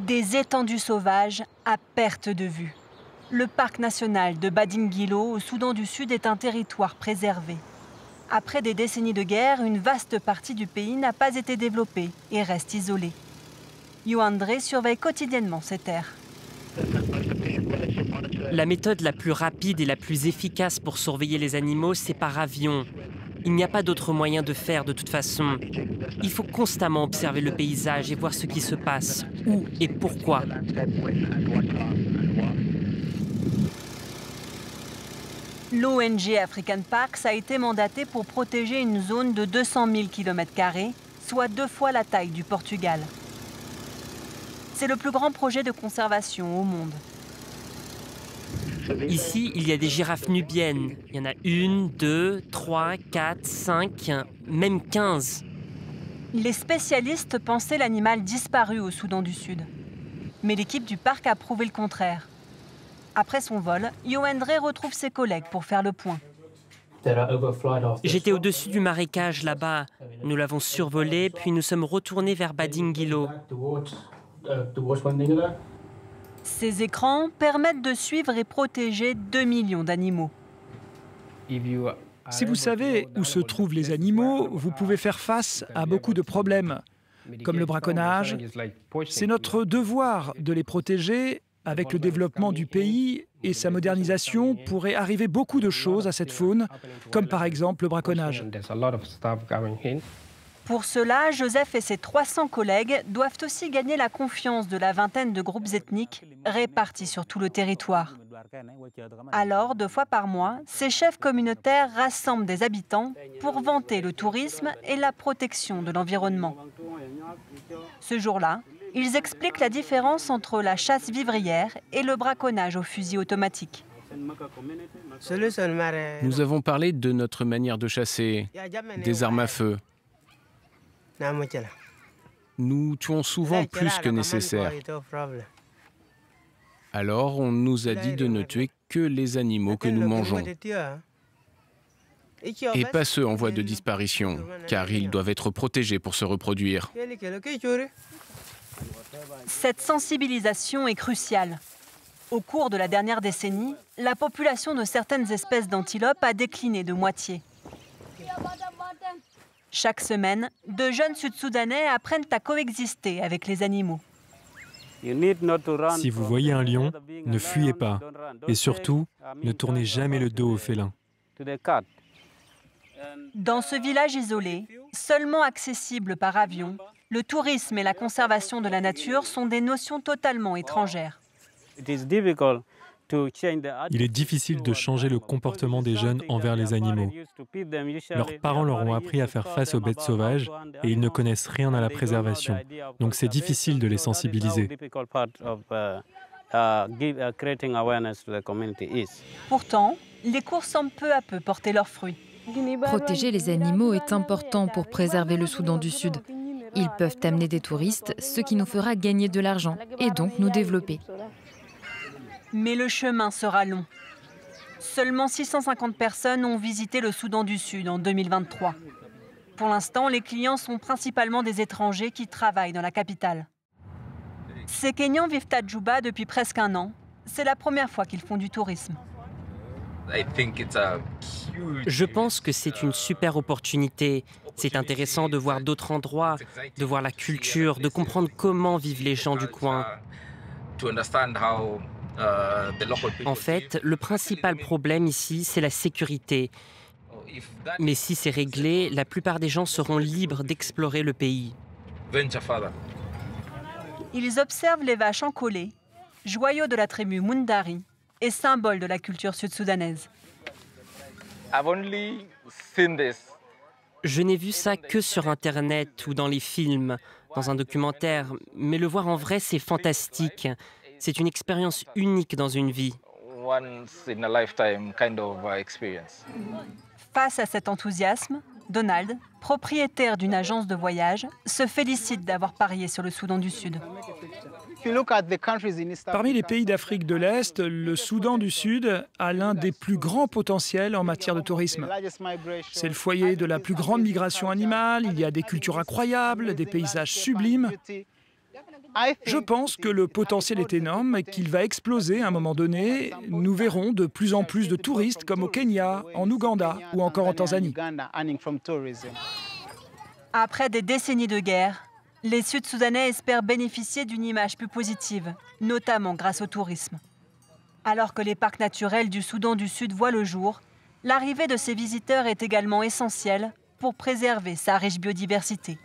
Des étendues sauvages à perte de vue. Le parc national de Badingilo au Soudan du Sud est un territoire préservé. Après des décennies de guerre, une vaste partie du pays n'a pas été développée et reste isolée. Yoandré surveille quotidiennement ces terres. La méthode la plus rapide et la plus efficace pour surveiller les animaux, c'est par avion. Il n'y a pas d'autre moyen de faire de toute façon. Il faut constamment observer le paysage et voir ce qui se passe, où et pourquoi. L'ONG African Parks a été mandatée pour protéger une zone de 200 000 km², soit 2 fois la taille du Portugal. C'est le plus grand projet de conservation au monde. Ici, il y a des girafes nubiennes. Il y en a 1, 2, 3, 4, 5, même 15. Les spécialistes pensaient l'animal disparu au Soudan du Sud. Mais l'équipe du parc a prouvé le contraire. Après son vol, Yoandré retrouve ses collègues pour faire le point. J'étais au-dessus du marécage là-bas. Nous l'avons survolé, puis nous sommes retournés vers Badingilo. Ces écrans permettent de suivre et protéger 2 millions d'animaux. Si vous savez où se trouvent les animaux, vous pouvez faire face à beaucoup de problèmes, comme le braconnage. C'est notre devoir de les protéger. Avec le développement du pays et sa modernisation, pourrait arriver beaucoup de choses à cette faune, comme par exemple le braconnage. Pour cela, Joseph et ses 300 collègues doivent aussi gagner la confiance de la vingtaine de groupes ethniques répartis sur tout le territoire. Alors, 2 fois par mois, ces chefs communautaires rassemblent des habitants pour vanter le tourisme et la protection de l'environnement. Ce jour-là, ils expliquent la différence entre la chasse vivrière et le braconnage au fusil automatique. Nous avons parlé de notre manière de chasser, des armes à feu. Nous tuons souvent plus que nécessaire. Alors on nous a dit de ne tuer que les animaux que nous mangeons. Et pas ceux en voie de disparition, car ils doivent être protégés pour se reproduire. Cette sensibilisation est cruciale. Au cours de la dernière décennie, la population de certaines espèces d'antilopes a décliné de moitié. Chaque semaine, de jeunes Sud-Soudanais apprennent à coexister avec les animaux. Si vous voyez un lion, ne fuyez pas. Et surtout, ne tournez jamais le dos au félin. Dans ce village isolé, seulement accessible par avion, le tourisme et la conservation de la nature sont des notions totalement étrangères. Il est difficile de changer le comportement des jeunes envers les animaux. Leurs parents leur ont appris à faire face aux bêtes sauvages et ils ne connaissent rien à la préservation. Donc c'est difficile de les sensibiliser. Pourtant, les cours semblent peu à peu porter leurs fruits. Protéger les animaux est important pour préserver le Soudan du Sud. Ils peuvent amener des touristes, ce qui nous fera gagner de l'argent et donc nous développer. Mais le chemin sera long. Seulement 650 personnes ont visité le Soudan du Sud en 2023. Pour l'instant, les clients sont principalement des étrangers qui travaillent dans la capitale. Ces Kenyans vivent à Djouba depuis presque 1 an. C'est la première fois qu'ils font du tourisme. Je pense que c'est une super opportunité. C'est intéressant de voir d'autres endroits, de voir la culture, de comprendre comment vivent les gens du coin. En fait, le principal problème ici, c'est la sécurité. Mais si c'est réglé, la plupart des gens seront libres d'explorer le pays. Ils observent les vaches encolées, joyaux de la tribu Mundari et symbole de la culture sud-soudanaise. Je n'ai vu ça que sur Internet ou dans les films, dans un documentaire, mais le voir en vrai, c'est fantastique. C'est une expérience unique dans une vie. Face à cet enthousiasme, Donald, propriétaire d'une agence de voyage, se félicite d'avoir parié sur le Soudan du Sud. Parmi les pays d'Afrique de l'Est, le Soudan du Sud a l'un des plus grands potentiels en matière de tourisme. C'est le foyer de la plus grande migration animale, il y a des cultures incroyables, des paysages sublimes. Je pense que le potentiel est énorme et qu'il va exploser à un moment donné. Nous verrons de plus en plus de touristes comme au Kenya, en Ouganda ou encore en Tanzanie. Après des décennies de guerre, les Sud-Soudanais espèrent bénéficier d'une image plus positive, notamment grâce au tourisme. Alors que les parcs naturels du Soudan du Sud voient le jour, l'arrivée de ces visiteurs est également essentielle pour préserver sa riche biodiversité.